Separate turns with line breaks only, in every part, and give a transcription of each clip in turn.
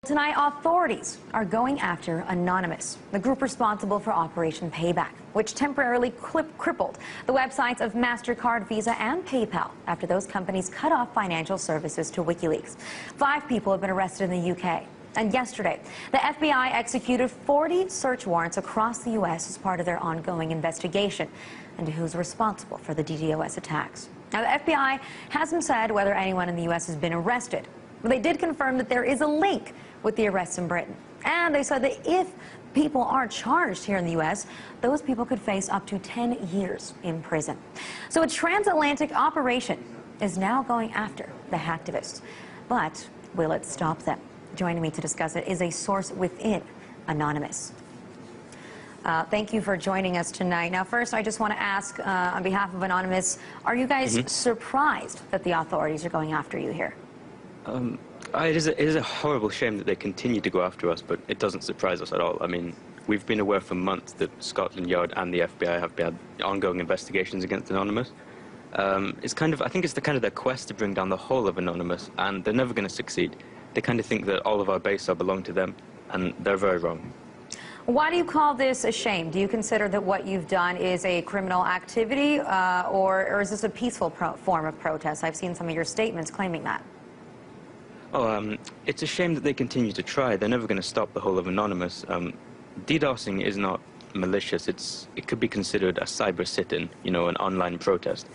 Tonight, authorities are going after Anonymous, the group responsible for Operation Payback, which temporarily crippled the websites of MasterCard, Visa, and PayPal after those companies cut off financial services to WikiLeaks. 5 people have been arrested in the UK. And yesterday, the FBI executed 40 search warrants across the U.S. as part of their ongoing investigation into who's responsible for the DDoS attacks. Now, the FBI hasn't said whether anyone in the U.S. has been arrested, but they did confirm that there is a link with the arrests in Britain. And they said that if people are charged here in the U.S., those people could face up to 10 years in prison. So a transatlantic operation is now going after the hacktivists. But will it stop them? Joining me to discuss it is a source within Anonymous. Thank you for joining us tonight. Now, first, I just want to ask, on behalf of Anonymous, are you guys surprised that the authorities are going after you here?
It is a horrible shame that they continue to go after us, but it doesn't surprise us at all. I mean, we've been aware for months that Scotland Yard and the FBI have had ongoing investigations against Anonymous. It's kind of, I think it's the kind of their quest to bring down the whole of Anonymous, and they're never going to succeed. They kind of think that all of our base belong to them, and they're very wrong.
Why do you call this a shame? Do you consider that what you've done is a criminal activity, or is this a peaceful form of protest? I've seen some of your statements claiming that.
Oh, it's a shame that they continue to try. They're never going to stop the whole of Anonymous. DDoSing is not malicious. It could be considered a cyber sit-in, you know, an online protest.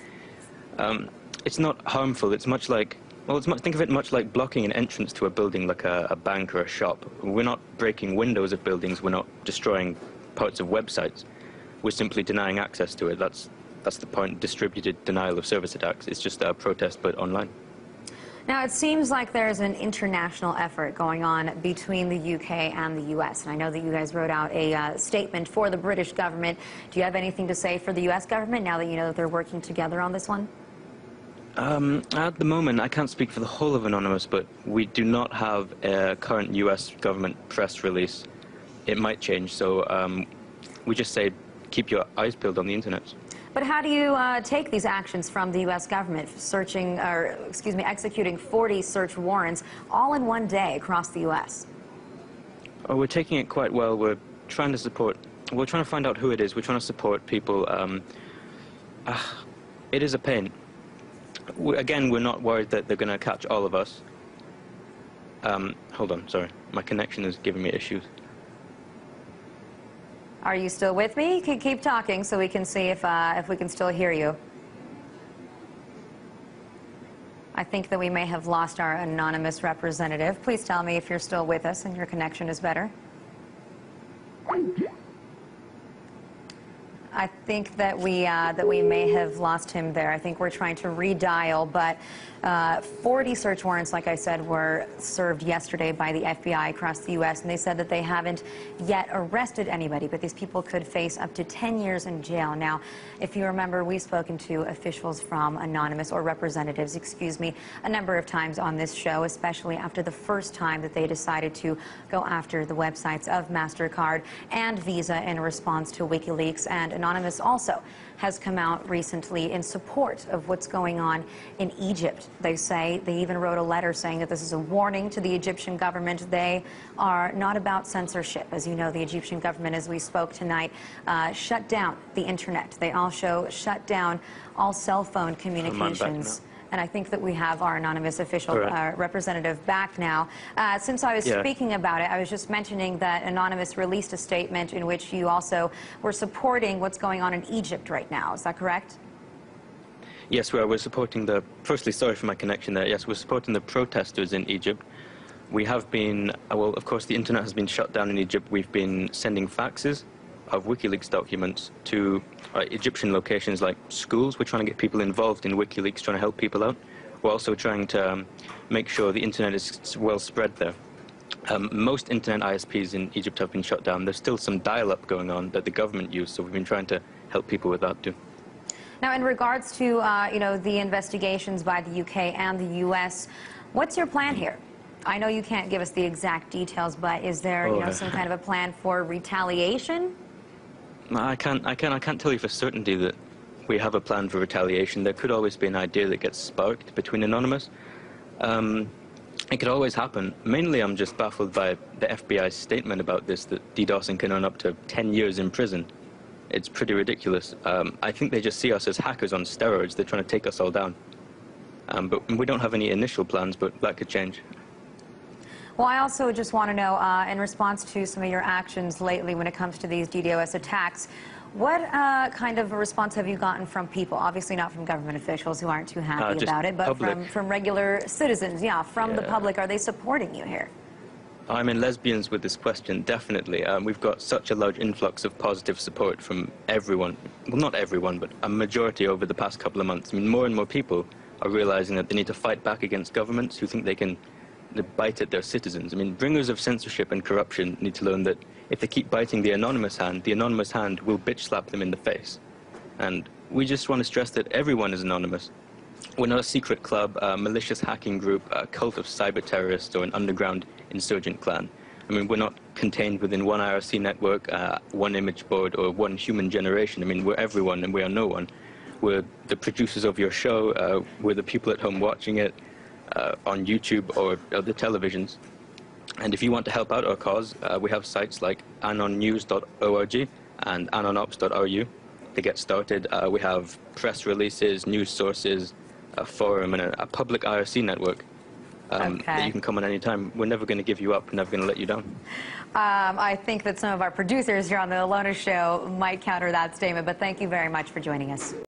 It's not harmful. It's much like, well, think of it much like blocking an entrance to a building like a bank or a shop. We're not breaking windows of buildings. We're not destroying parts of websites. We're simply denying access to it. That's the point. Distributed denial of service attacks. It's just a protest, but online.
Now, it seems like there's an international effort going on between the UK and the US, and I know that you guys wrote out a statement for the British government. Do you have anything to say for the US government now that you know that they're working together on this one?
At the moment, I can't speak for the whole of Anonymous, but we do not have a current US government press release. It might change, so we just say keep your eyes peeled on the internet.
But how do you take these actions from the U.S. government, executing 40 search warrants all in one day across the U.S.?
Oh, we're taking it quite well. We're trying to find out who it is. We're trying to support people. It is a pain. Again, we're not worried that they're going to catch all of us. Hold on, sorry. My connection is giving me issues.
Are you still with me? You can keep talking so we can see if we can still hear you. I think that we may have lost our Anonymous representative. Please tell me if you're still with us and your connection is better. I think that we may have lost him there. I think we're trying to redial, but 40 search warrants, like I said, were served yesterday by the FBI across the U.S., and they said that they haven't yet arrested anybody, but these people could face up to 10 years in jail. Now, if you remember, we've spoken to officials from Anonymous, or representatives, excuse me, a number of times on this show, especially after the first time that they decided to go after the websites of MasterCard and Visa in response to WikiLeaks. And Anonymous also has come out recently in support of what's going on in Egypt. They say, they even wrote a letter saying that this is a warning to the Egyptian government. They are not about censorship. As you know, the Egyptian government, as we spoke tonight, shut down the internet. They also shut down all cell phone communications. And I think that we have our Anonymous official representative back now. Since I was speaking about it, I was just mentioning that Anonymous released a statement in which you also were supporting what's going on in Egypt right now. Is that correct?
Yes, we're supporting firstly, sorry for my connection there. Yes, we're supporting the protesters in Egypt. We have been, well, of course, the internet has been shut down in Egypt. We've been sending faxes of WikiLeaks documents to Egyptian locations like schools. We're trying to get people involved in WikiLeaks, trying to help people out. We're also trying to make sure the internet is well spread there. Most internet ISPs in Egypt have been shut down. There's still some dial-up going on that the government used, so we've been trying to help people with that too.
Now, in regards to you know, the investigations by the UK and the US, what's your plan here? I know you can't give us the exact details, but is there you know, some kind of a plan for retaliation?
I can't tell you for certainty that we have a plan for retaliation. There could always be an idea that gets sparked between Anonymous. It could always happen. Mainly, I'm just baffled by the FBI's statement about this, that DDoSing can earn up to 10 years in prison. It's pretty ridiculous. I think they just see us as hackers on steroids. They're trying to take us all down. But we don't have any initial plans, but that could change.
Well, I also just want to know, in response to some of your actions lately when it comes to these DDoS attacks, what kind of a response have you gotten from people? Obviously not from government officials who aren't too happy about it, but from regular citizens, from the public. Are they supporting you here?
I'm in lesbians with this question, definitely. We've got such a large influx of positive support from everyone. Well, not everyone, but a majority over the past couple of months. I mean, more and more people are realizing that they need to fight back against governments who think they can bite at their citizens. I mean, bringers of censorship and corruption need to learn that if they keep biting the anonymous hand will bitch slap them in the face. And we just want to stress that everyone is anonymous. We're not a secret club, a malicious hacking group, a cult of cyber terrorists, or an underground insurgent clan. I mean, we're not contained within one IRC network, one image board, or one human generation. I mean, we're everyone and we are no one. We're the producers of your show, we're the people at home watching it, on YouTube or other televisions. And if you want to help out our cause, we have sites like anonnews.org and anonops.ru to get started. We have press releases, news sources, a forum, and a public IRC network that you can come on any time. We're never going to give you up. We're never going to let you down.
I think that some of our producers here on the Alona Show might counter that statement, but thank you very much for joining us.